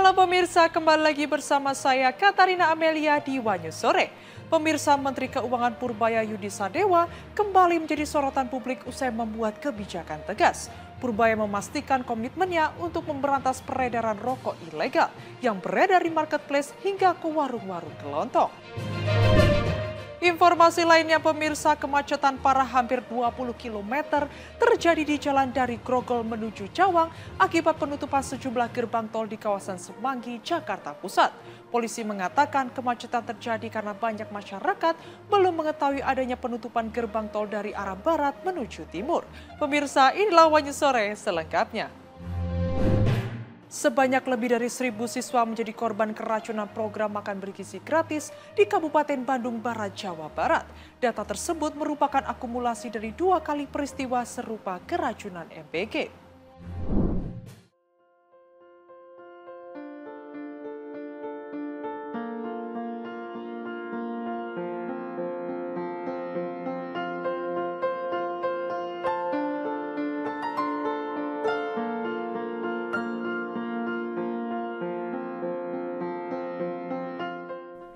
malam pemirsa, kembali lagi bersama saya Katarina Amelia di Wanyu Sore. Pemirsa, Menteri Keuangan Purbaya Yudi Sadewa kembali menjadi sorotan publik usai membuat kebijakan tegas. Purbaya memastikan komitmennya untuk memberantas peredaran rokok ilegal yang beredar di marketplace hingga ke warung-warung kelontong. Informasi lainnya pemirsa, kemacetan parah hampir 20 km terjadi di jalan dari Grogol menuju Cawang akibat penutupan sejumlah gerbang tol di kawasan Semanggi, Jakarta Pusat. Polisi mengatakan kemacetan terjadi karena banyak masyarakat belum mengetahui adanya penutupan gerbang tol dari arah barat menuju timur. Pemirsa, inilah Wanyu Sore selengkapnya. Sebanyak lebih dari 1.000 siswa menjadi korban keracunan program makan bergizi gratis di Kabupaten Bandung Barat, Jawa Barat. Data tersebut merupakan akumulasi dari 2 kali peristiwa serupa keracunan MBG.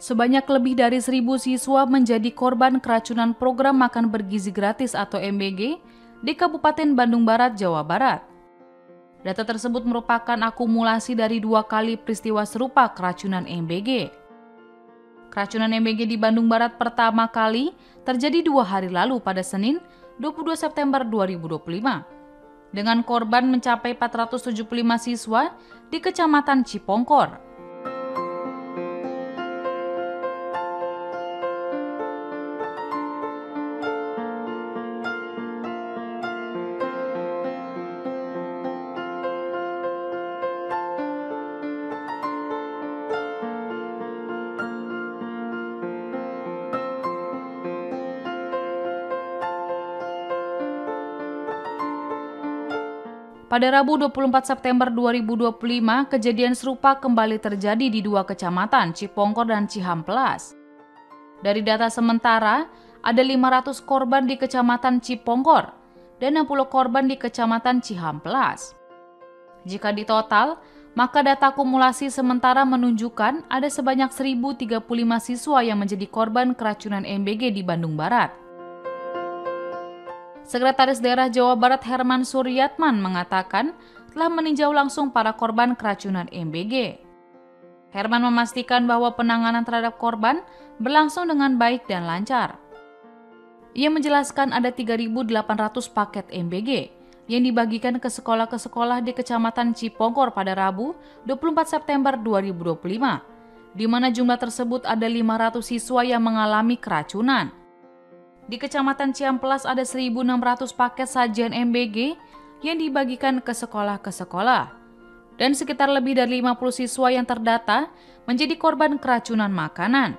Sebanyak lebih dari 1.000 siswa menjadi korban keracunan program makan bergizi gratis atau MBG di Kabupaten Bandung Barat, Jawa Barat. Data tersebut merupakan akumulasi dari 2 kali peristiwa serupa keracunan MBG. Keracunan MBG di Bandung Barat pertama kali terjadi 2 hari lalu pada Senin, 22 September 2025, dengan korban mencapai 475 siswa di Kecamatan Cipongkor. Pada Rabu 24 September 2025, kejadian serupa kembali terjadi di 2 kecamatan, Cipongkor dan Cihamplas. Dari data sementara, ada 500 korban di Kecamatan Cipongkor dan 60 korban di Kecamatan Cihamplas. Jika ditotal, maka data akumulasi sementara menunjukkan ada sebanyak 1.035 siswa yang menjadi korban keracunan MBG di Bandung Barat. Sekretaris Daerah Jawa Barat Herman Suryatman mengatakan telah meninjau langsung para korban keracunan MBG. Herman memastikan bahwa penanganan terhadap korban berlangsung dengan baik dan lancar. Ia menjelaskan ada 3.800 paket MBG yang dibagikan ke sekolah di Kecamatan Cipongkor pada Rabu 24 September 2025, di mana jumlah tersebut ada 500 siswa yang mengalami keracunan. Di Kecamatan Cihamplas ada 1.600 paket sajian MBG yang dibagikan ke sekolah dan sekitar lebih dari 50 siswa yang terdata menjadi korban keracunan makanan.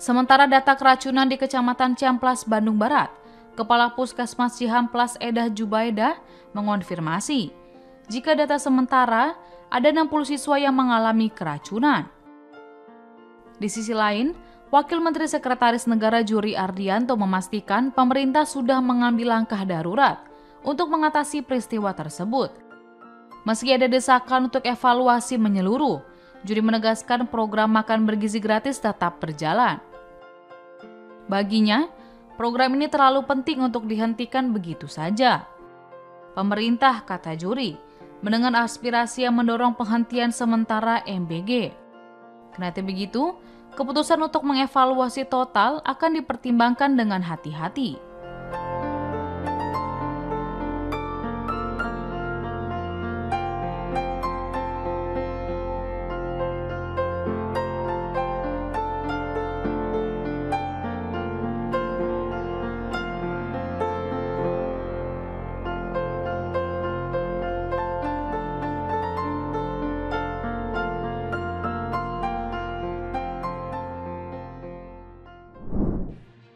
Sementara data keracunan di Kecamatan Cihamplas, Bandung Barat, Kepala Puskesmas Cihamplas Edah Jubaedah mengonfirmasi jika data sementara ada 60 siswa yang mengalami keracunan. Di sisi lain, Wakil Menteri Sekretaris Negara Juri Ardianto memastikan pemerintah sudah mengambil langkah darurat untuk mengatasi peristiwa tersebut. Meski ada desakan untuk evaluasi menyeluruh, Juri menegaskan program makan bergizi gratis tetap berjalan. Baginya, program ini terlalu penting untuk dihentikan begitu saja. Pemerintah, kata Juri, mendengar aspirasi yang mendorong penghentian sementara MBG. Kendati begitu, keputusan untuk mengevaluasi total akan dipertimbangkan dengan hati-hati.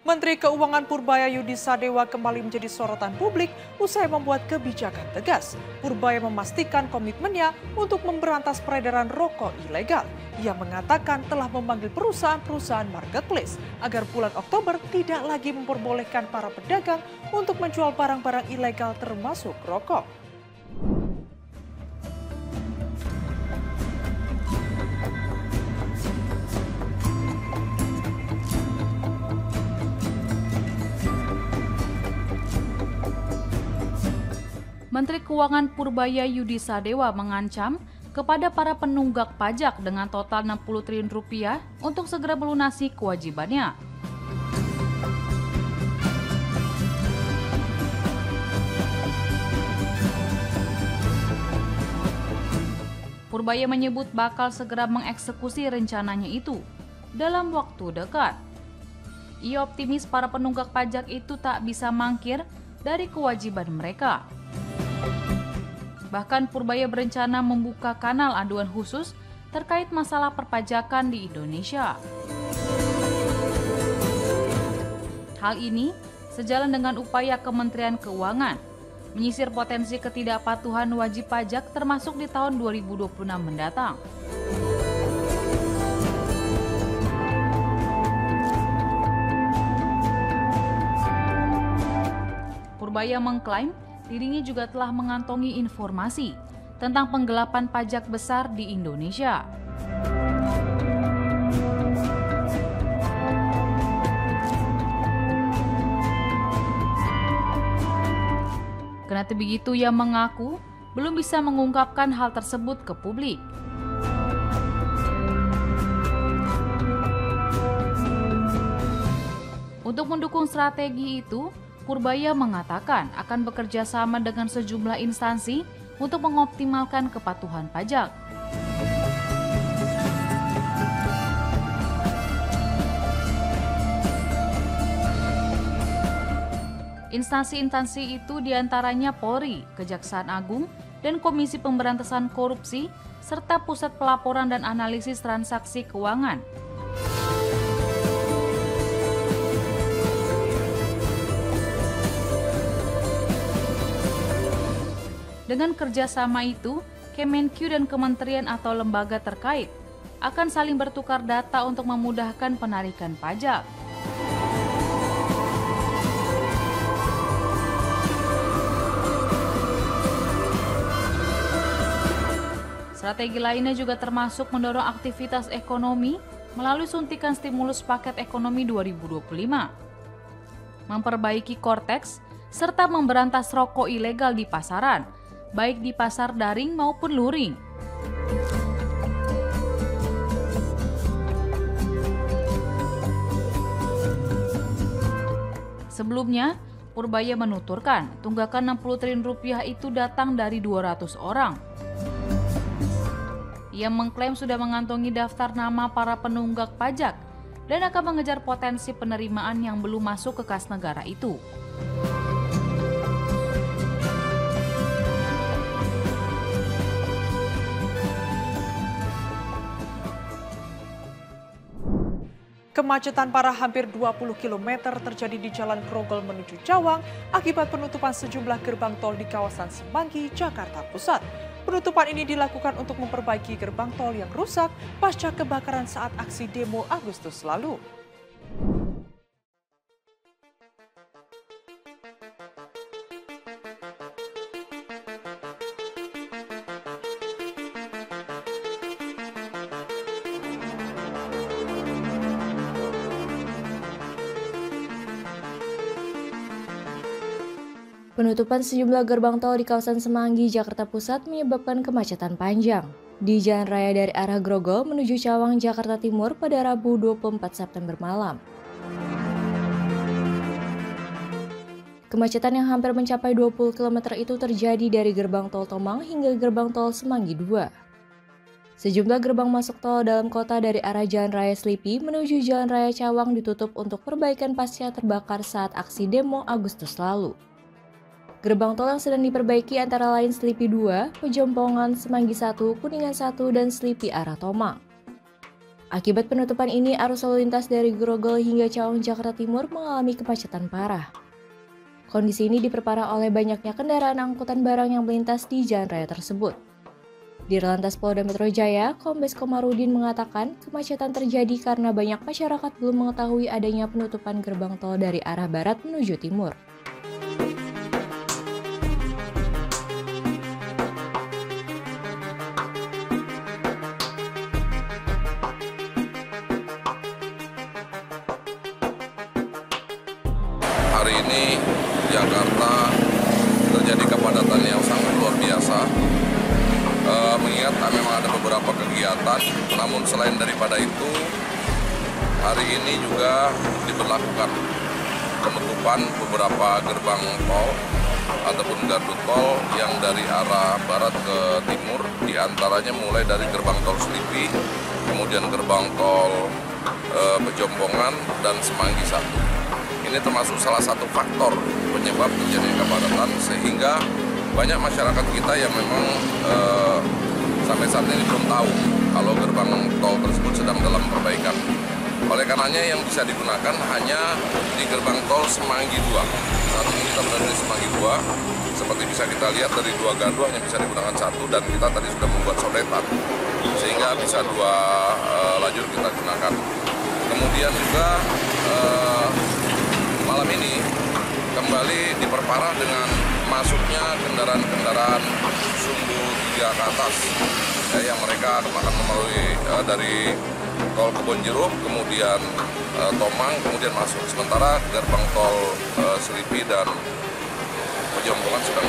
Menteri Keuangan Purbaya Yudi Sadewa kembali menjadi sorotan publik usai membuat kebijakan tegas. Purbaya memastikan komitmennya untuk memberantas peredaran rokok ilegal. Ia mengatakan telah memanggil perusahaan-perusahaan marketplace agar bulan Oktober tidak lagi memperbolehkan para pedagang untuk menjual barang-barang ilegal termasuk rokok. Menteri Keuangan Purbaya Yudi Sadewa mengancam kepada para penunggak pajak dengan total 60 triliun rupiah untuk segera melunasi kewajibannya. Purbaya menyebut bakal segera mengeksekusi rencananya itu dalam waktu dekat. Ia optimis para penunggak pajak itu tak bisa mangkir dari kewajiban mereka. Bahkan Purbaya berencana membuka kanal aduan khusus terkait masalah perpajakan di Indonesia. Hal ini sejalan dengan upaya Kementerian Keuangan menyisir potensi ketidakpatuhan wajib pajak termasuk di tahun 2026 mendatang. Purbaya mengklaim dirinya juga telah mengantongi informasi tentang penggelapan pajak besar di Indonesia. Kendati begitu, ia mengaku belum bisa mengungkapkan hal tersebut ke publik. Untuk mendukung strategi itu, Purbaya mengatakan akan bekerja sama dengan sejumlah instansi untuk mengoptimalkan kepatuhan pajak. Instansi-instansi itu diantaranya Polri, Kejaksaan Agung, dan Komisi Pemberantasan Korupsi, serta Pusat Pelaporan dan Analisis Transaksi Keuangan. Dengan kerjasama itu, Kemenq dan kementerian atau lembaga terkait akan saling bertukar data untuk memudahkan penarikan pajak. Strategi lainnya juga termasuk mendorong aktivitas ekonomi melalui suntikan stimulus paket ekonomi 2025, memperbaiki Kortex, serta memberantas rokok ilegal di pasaran, baik di pasar daring maupun luring. Sebelumnya, Purbaya menuturkan tunggakan 60 triliun rupiah itu datang dari 200 orang. Ia mengklaim sudah mengantongi daftar nama para penunggak pajak dan akan mengejar potensi penerimaan yang belum masuk ke kas negara itu. Kemacetan parah hampir 20 km terjadi di Jalan Grogol menuju Cawang akibat penutupan sejumlah gerbang tol di kawasan Semanggi, Jakarta Pusat. Penutupan ini dilakukan untuk memperbaiki gerbang tol yang rusak pasca kebakaran saat aksi demo Agustus lalu. Penutupan sejumlah gerbang tol di kawasan Semanggi, Jakarta Pusat menyebabkan kemacetan panjang di jalan raya dari arah Grogol menuju Cawang, Jakarta Timur pada Rabu 24 September malam. Kemacetan yang hampir mencapai 20 km itu terjadi dari gerbang tol Tomang hingga gerbang tol Semanggi 2. Sejumlah gerbang masuk tol dalam kota dari arah Jalan Raya Slipi menuju Jalan Raya Cawang ditutup untuk perbaikan pasca terbakar saat aksi demo Agustus lalu. Gerbang tol yang sedang diperbaiki antara lain Slipi 2, Pejompongan, Semanggi 1, Kuningan 1, dan Slipi arah Tomang. Akibat penutupan ini, arus lalu lintas dari Grogol hingga Cawang, Jakarta Timur mengalami kemacetan parah. Kondisi ini diperparah oleh banyaknya kendaraan angkutan barang yang melintas di jalan raya tersebut. Dirlantas Polda Metro Jaya, Kombes Komarudin mengatakan kemacetan terjadi karena banyak masyarakat belum mengetahui adanya penutupan gerbang tol dari arah barat menuju timur. Hari ini Jakarta terjadi kepadatan yang sangat luar biasa. Mengingat memang ada beberapa kegiatan, namun selain daripada itu, hari ini juga diberlakukan penutupan beberapa gerbang tol ataupun gardu tol yang dari arah barat ke timur, diantaranya mulai dari gerbang tol Selipi, kemudian gerbang tol Pejompongan dan Semanggi 1. Ini termasuk salah satu faktor penyebab terjadinya kepadatan, sehingga banyak masyarakat kita yang memang sampai saat ini belum tahu kalau gerbang tol tersebut sedang dalam perbaikan. Oleh karenanya yang bisa digunakan hanya di gerbang tol Semanggi 2. Saat ini kita berada di Semanggi 2. Seperti bisa kita lihat dari dua gardu hanya bisa digunakan satu, dan kita tadi sudah membuat sodetan sehingga bisa dua lajur kita gunakan. Kemudian juga malam ini kembali diperparah dengan masuknya kendaraan-kendaraan sumbu 3 ke atas, yang mereka akan melalui dari tol Kebonjeruk, kemudian Tomang, kemudian masuk. Sementara gerbang tol Selipi dan Pejompongan sedang.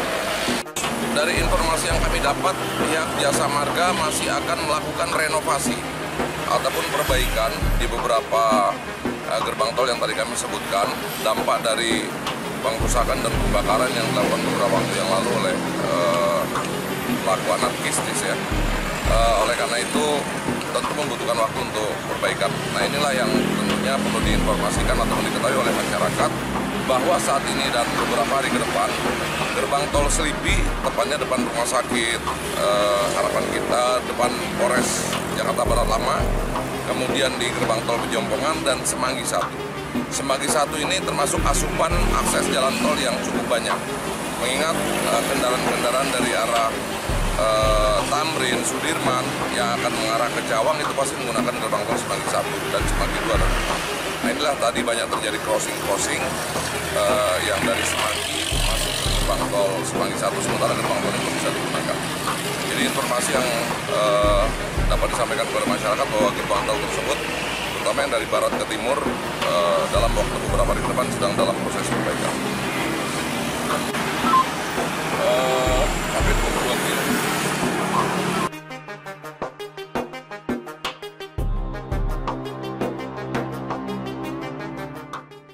Dari informasi yang kami dapat, pihak Jasa Marga masih akan melakukan renovasi ataupun perbaikan di beberapa gerbang tol yang tadi kami sebutkan, dampak dari pengrusakan dan pembakaran yang dilakukan beberapa waktu yang lalu oleh pelaku anarkistis ya. Oleh karena itu tentu membutuhkan waktu untuk perbaikan. Nah, inilah yang tentunya perlu diinformasikan atau diketahui oleh masyarakat, bahwa saat ini dan beberapa hari ke depan, gerbang tol Selipi, tepatnya depan Rumah Sakit Harapan Kita, depan Polres Jakarta Barat Lama, kemudian di gerbang tol Pejompongan dan Semanggi 1. Semanggi 1 ini termasuk asupan akses jalan tol yang cukup banyak, mengingat kendaraan-kendaraan dari arah Tamrin, Sudirman yang akan mengarah ke Cawang itu pasti menggunakan gerbang tol Semanggi 1 dan Semanggi 2. Nah, inilah tadi banyak terjadi crossing yang dari Semanggi masuk ke gerbang tol Semanggi 1, sementara gerbang tol itu bisa digunakan. Jadi informasi yang dapat disampaikan kepada masyarakat bahwa gerbang tol tersebut, terutama yang dari barat ke timur, dalam waktu beberapa hari ke depan sedang dalam proses perbaikan. Sampai 22 kilo.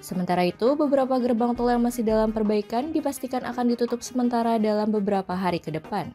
Sementara itu, beberapa gerbang tol yang masih dalam perbaikan dipastikan akan ditutup sementara dalam beberapa hari ke depan.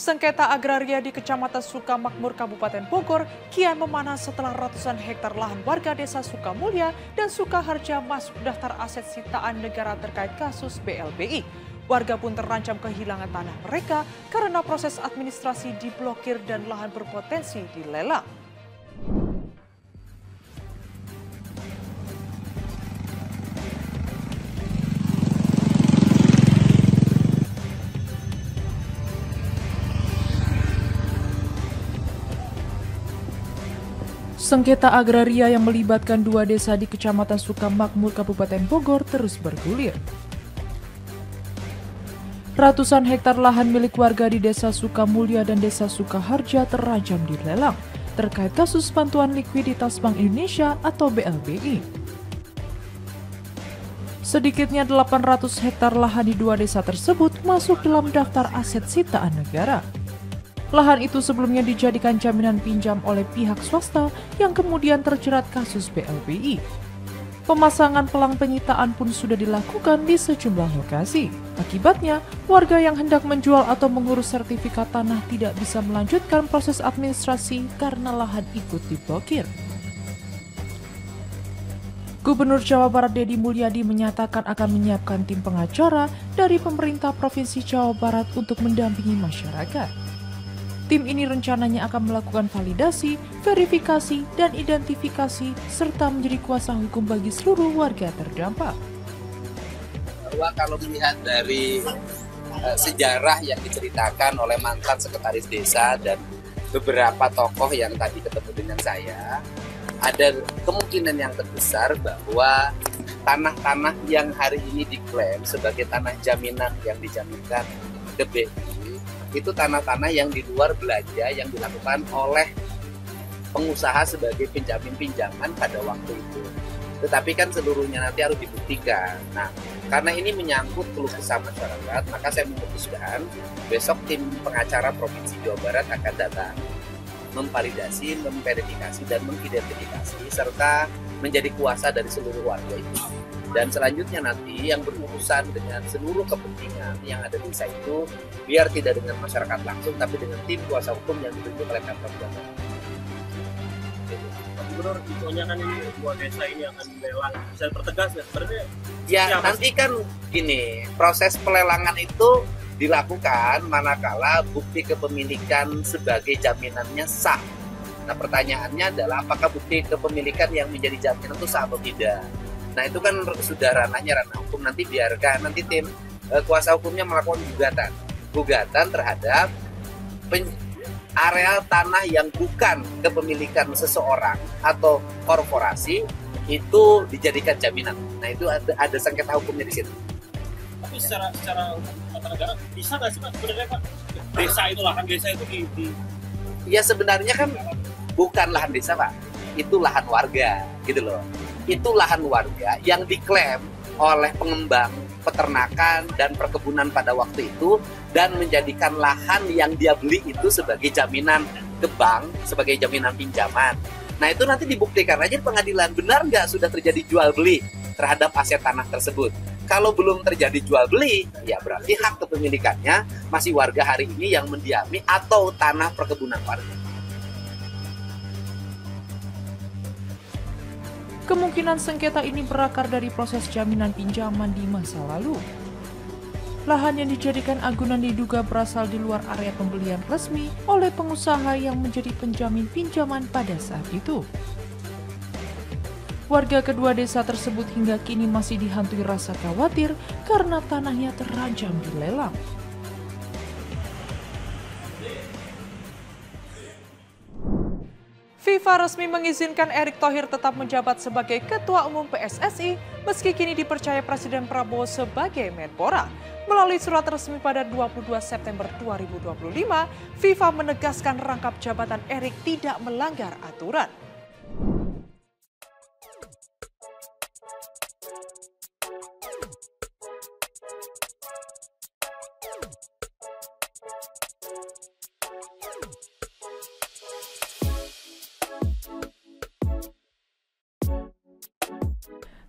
Sengketa agraria di Kecamatan Sukamakmur, Kabupaten Bogor kian memanas setelah ratusan hektar lahan warga desa Sukamulya dan Sukaharja masuk daftar aset sitaan negara terkait kasus BLBI. Warga pun terancam kehilangan tanah mereka karena proses administrasi diblokir dan lahan berpotensi dilelang. Sengketa agraria yang melibatkan dua desa di Kecamatan Sukamakmur, Kabupaten Bogor terus bergulir. Ratusan hektar lahan milik warga di Desa Sukamulya dan Desa Sukaharja terancam dilelang terkait kasus bantuan likuiditas Bank Indonesia atau BLBI. Sedikitnya 800 hektar lahan di dua desa tersebut masuk dalam daftar aset sitaan negara. Lahan itu sebelumnya dijadikan jaminan pinjam oleh pihak swasta yang kemudian terjerat kasus BLBI. Pemasangan pelang penyitaan pun sudah dilakukan di sejumlah lokasi. Akibatnya, warga yang hendak menjual atau mengurus sertifikat tanah tidak bisa melanjutkan proses administrasi karena lahan ikut diblokir. Gubernur Jawa Barat Deddy Mulyadi menyatakan akan menyiapkan tim pengacara dari pemerintah Provinsi Jawa Barat untuk mendampingi masyarakat. Tim ini rencananya akan melakukan validasi, verifikasi, dan identifikasi, serta menjadi kuasa hukum bagi seluruh warga terdampak. Bahwa kalau melihat dari sejarah yang diceritakan oleh mantan sekretaris desa dan beberapa tokoh yang tadi ketemu dengan saya, ada kemungkinan yang terbesar bahwa tanah-tanah yang hari ini diklaim sebagai tanah jaminan yang dijaminkan ke BI, itu tanah-tanah yang di luar belanja yang dilakukan oleh pengusaha sebagai penjamin pinjaman pada waktu itu. Tetapi kan seluruhnya nanti harus dibuktikan. Nah, karena ini menyangkut keluh kesah masyarakat, maka saya memutuskan besok tim pengacara Provinsi Jawa Barat akan datang memvalidasi, memverifikasi, dan mengidentifikasi serta menjadi kuasa dari seluruh warga itu. Dan selanjutnya nanti yang berurusan dengan seluruh kepentingan yang ada di desa itu, biar tidak dengan masyarakat langsung, tapi dengan tim kuasa hukum yang ditunjuk oleh Pemprov Jabar. Gubernur, infonya kan ini dua desa ini akan dilelang. Bisa dipertegas ya sebenarnya? Ya, nanti kan gini, proses pelelangan itu dilakukan manakala bukti kepemilikan sebagai jaminannya sah. Nah, pertanyaannya adalah apakah bukti kepemilikan yang menjadi jaminan itu sah atau tidak. Nah, itu kan sudah ranah hukum, nanti biarkan nanti tim kuasa hukumnya melakukan gugatan terhadap areal tanah yang bukan kepemilikan seseorang atau korporasi itu dijadikan jaminan. Nah, itu ada sengketa hukumnya di situ. Tapi secara tata negara bisa nggak sih Pak sebenarnya Pak? Desa itu, lahan desa itu di... Ya sebenarnya kan bukan lahan desa Pak, itu lahan warga gitu loh. Itu lahan warga yang diklaim oleh pengembang peternakan dan perkebunan pada waktu itu dan menjadikan lahan yang dia beli itu sebagai jaminan ke bank, sebagai jaminan pinjaman. Nah, itu nanti dibuktikan aja di pengadilan, benar nggak sudah terjadi jual beli terhadap aset tanah tersebut. Kalau belum terjadi jual beli, ya berarti hak kepemilikannya masih warga hari ini yang mendiami atau tanah perkebunan warga. Kemungkinan sengketa ini berakar dari proses jaminan pinjaman di masa lalu. Lahan yang dijadikan agunan diduga berasal di luar area pembelian resmi oleh pengusaha yang menjadi penjamin pinjaman pada saat itu. Warga kedua desa tersebut hingga kini masih dihantui rasa khawatir karena tanahnya terancam dilelang. FIFA resmi mengizinkan Erick Thohir tetap menjabat sebagai Ketua Umum PSSI meski kini dipercaya Presiden Prabowo sebagai Menpora. Melalui surat resmi pada 22 September 2025, FIFA menegaskan rangkap jabatan Erick tidak melanggar aturan.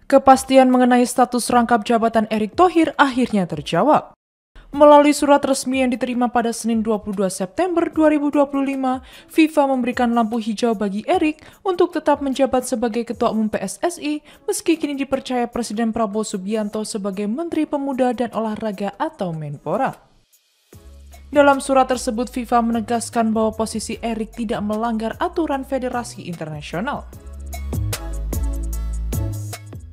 Kepastian mengenai status rangkap jabatan Erick Thohir akhirnya terjawab. Melalui surat resmi yang diterima pada Senin 22 September 2025, FIFA memberikan lampu hijau bagi Erick untuk tetap menjabat sebagai Ketua Umum PSSI meski kini dipercaya Presiden Prabowo Subianto sebagai Menteri Pemuda dan Olahraga atau Menpora. Dalam surat tersebut, FIFA menegaskan bahwa posisi Erick tidak melanggar aturan Federasi Internasional.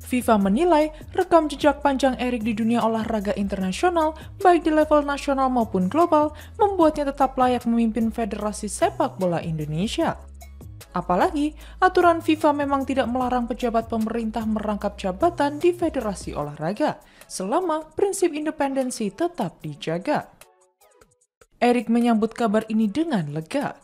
FIFA menilai rekam jejak panjang Erick di dunia olahraga internasional, baik di level nasional maupun global, membuatnya tetap layak memimpin Federasi Sepak Bola Indonesia. Apalagi, aturan FIFA memang tidak melarang pejabat pemerintah merangkap jabatan di Federasi Olahraga, selama prinsip independensi tetap dijaga. Erick menyambut kabar ini dengan lega.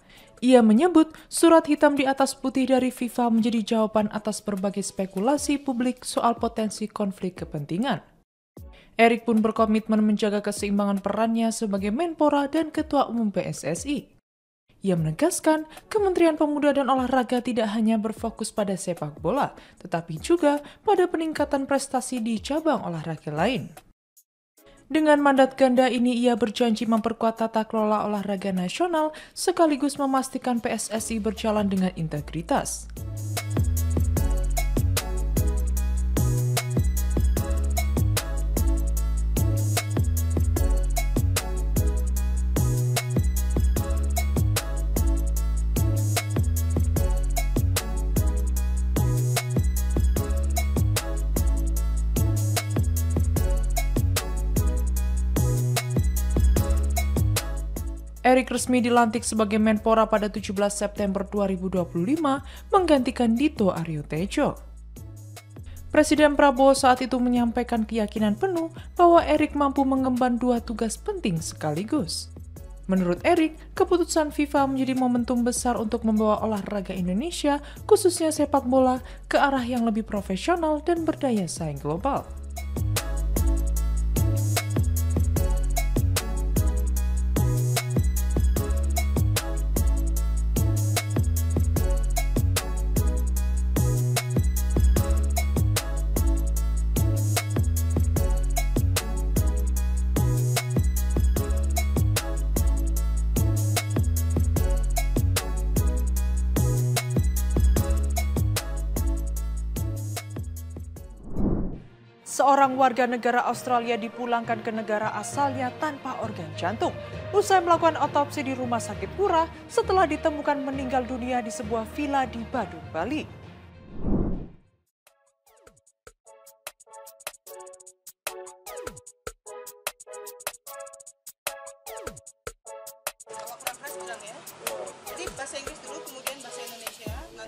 Ia menyebut surat hitam di atas putih dari FIFA menjadi jawaban atas berbagai spekulasi publik soal potensi konflik kepentingan. Erick pun berkomitmen menjaga keseimbangan perannya sebagai Menpora dan Ketua Umum PSSI. Ia menegaskan, Kementerian Pemuda dan Olahraga tidak hanya berfokus pada sepak bola, tetapi juga pada peningkatan prestasi di cabang olahraga lain. Dengan mandat ganda ini, ia berjanji memperkuat tata kelola olahraga nasional sekaligus memastikan PSSI berjalan dengan integritas. Erick resmi dilantik sebagai Menpora pada 17 September 2025 menggantikan Dito Aryo Tejo. Presiden Prabowo saat itu menyampaikan keyakinan penuh bahwa Erick mampu mengemban dua tugas penting sekaligus. Menurut Erick, keputusan FIFA menjadi momentum besar untuk membawa olahraga Indonesia, khususnya sepak bola, ke arah yang lebih profesional dan berdaya saing global. Seorang warga negara Australia dipulangkan ke negara asalnya tanpa organ jantung. Usai melakukan otopsi di rumah sakit Ngurah setelah ditemukan meninggal dunia di sebuah villa di Badung, Bali.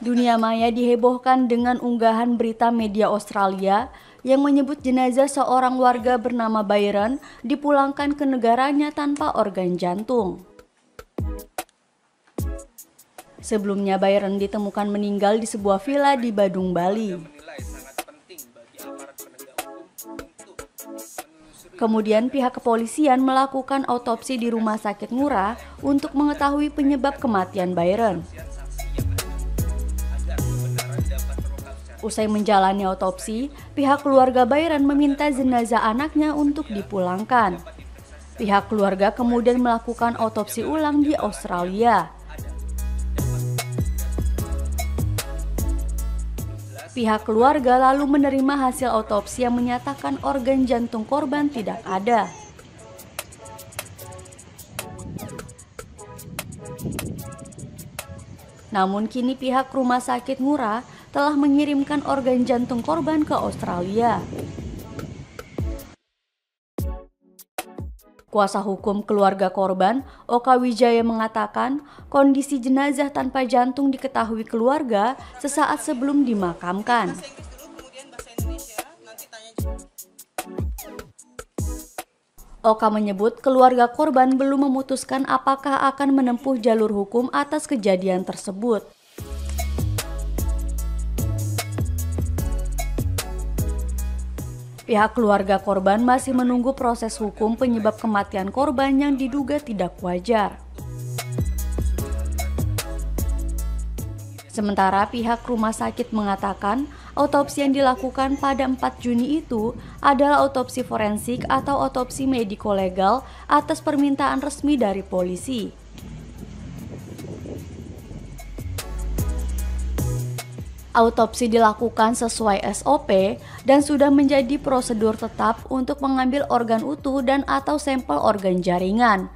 Dunia maya dihebohkan dengan unggahan berita media Australia yang menyebut jenazah seorang warga bernama Byron dipulangkan ke negaranya tanpa organ jantung. Sebelumnya Byron ditemukan meninggal di sebuah villa di Badung, Bali. Kemudian pihak kepolisian melakukan otopsi di rumah sakit Ngurah untuk mengetahui penyebab kematian Byron. Usai menjalani otopsi, pihak keluarga Byron meminta jenazah anaknya untuk dipulangkan. Pihak keluarga kemudian melakukan otopsi ulang di Australia. Pihak keluarga lalu menerima hasil otopsi yang menyatakan organ jantung korban tidak ada. Namun kini pihak rumah sakit Ngurah telah mengirimkan organ jantung korban ke Australia. Kuasa hukum keluarga korban, Oka Wijaya, mengatakan kondisi jenazah tanpa jantung diketahui keluarga sesaat sebelum dimakamkan. Oka menyebut keluarga korban belum memutuskan apakah akan menempuh jalur hukum atas kejadian tersebut. Pihak keluarga korban masih menunggu proses hukum penyebab kematian korban yang diduga tidak wajar. Sementara pihak rumah sakit mengatakan otopsi yang dilakukan pada 4 Juni itu adalah otopsi forensik atau otopsi mediko-legal atas permintaan resmi dari polisi. Autopsi dilakukan sesuai SOP dan sudah menjadi prosedur tetap untuk mengambil organ utuh dan atau sampel organ jaringan.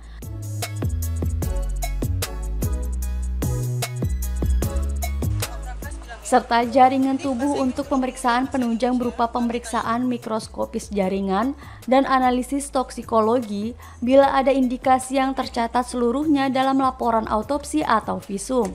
Serta jaringan tubuh untuk pemeriksaan penunjang berupa pemeriksaan mikroskopis jaringan dan analisis toksikologi bila ada indikasi yang tercatat seluruhnya dalam laporan autopsi atau visum.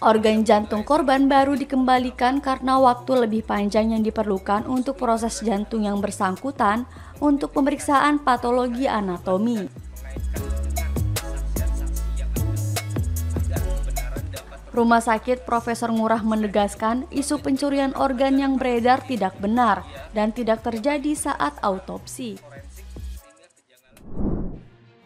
Organ jantung korban baru dikembalikan karena waktu lebih panjang yang diperlukan untuk proses jantung yang bersangkutan untuk pemeriksaan patologi anatomi. Rumah sakit Profesor Ngurah menegaskan isu pencurian organ yang beredar tidak benar dan tidak terjadi saat autopsi.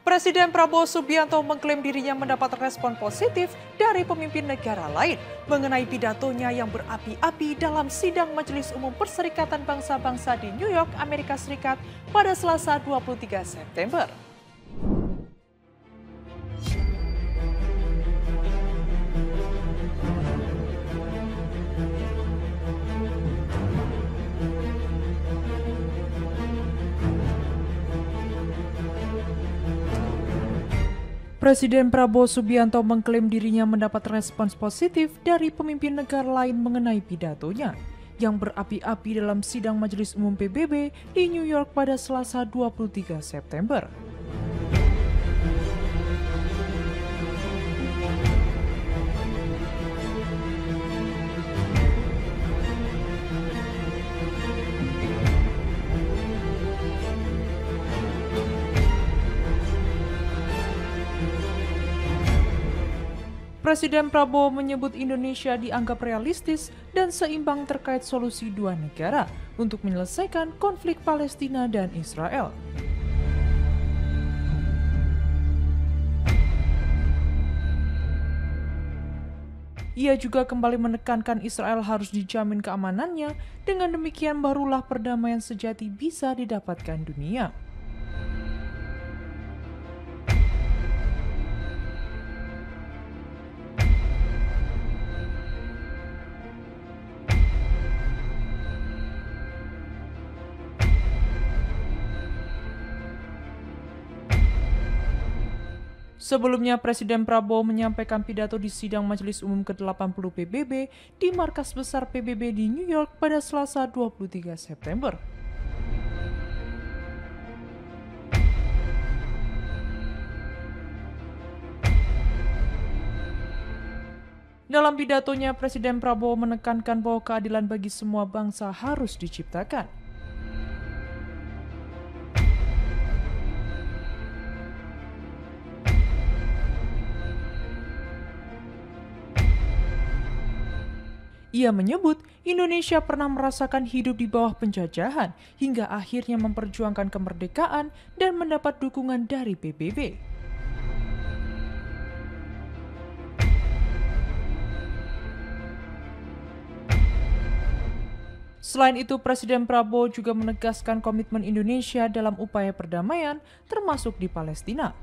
Presiden Prabowo Subianto mengklaim dirinya mendapat respon positif dari pemimpin negara lain mengenai pidatonya yang berapi-api dalam sidang Majelis Umum Perserikatan Bangsa-Bangsa di New York, Amerika Serikat pada Selasa 23 September. Presiden Prabowo Subianto mengklaim dirinya mendapat respons positif dari pemimpin negara lain mengenai pidatonya yang berapi-api dalam sidang Majelis Umum PBB di New York pada Selasa 23 September. Presiden Prabowo menyebut Indonesia dianggap realistis dan seimbang terkait solusi dua negara untuk menyelesaikan konflik Palestina dan Israel. Ia juga kembali menekankan Israel harus dijamin keamanannya, dengan demikian barulah perdamaian sejati bisa didapatkan dunia. Sebelumnya, Presiden Prabowo menyampaikan pidato di sidang Majelis Umum ke-80 PBB di Markas Besar PBB di New York pada Selasa 23 September. Dalam pidatonya, Presiden Prabowo menekankan bahwa keadilan bagi semua bangsa harus diciptakan. Ia menyebut Indonesia pernah merasakan hidup di bawah penjajahan hingga akhirnya memperjuangkan kemerdekaan dan mendapat dukungan dari PBB. Selain itu, Presiden Prabowo juga menegaskan komitmen Indonesia dalam upaya perdamaian, termasuk di Palestina.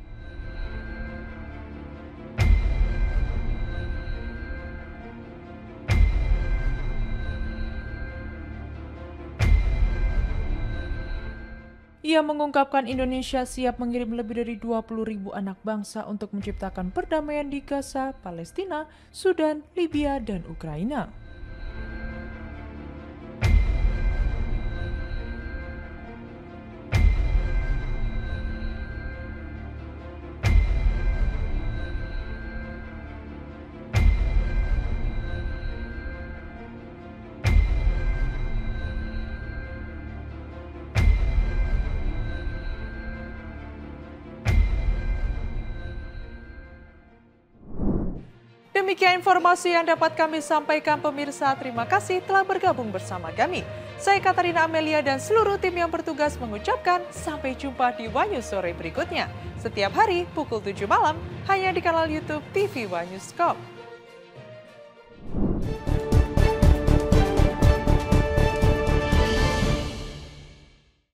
Ia mengungkapkan Indonesia siap mengirim lebih dari 20.000 anak bangsa untuk menciptakan perdamaian di Gaza, Palestina, Sudan, Libya, dan Ukraina. Demikian informasi yang dapat kami sampaikan pemirsa. Terima kasih telah bergabung bersama kami. Saya Katarina Amelia dan seluruh tim yang bertugas mengucapkan sampai jumpa di One News sore berikutnya. Setiap hari pukul 7 malam hanya di kanal YouTube TV One News.com.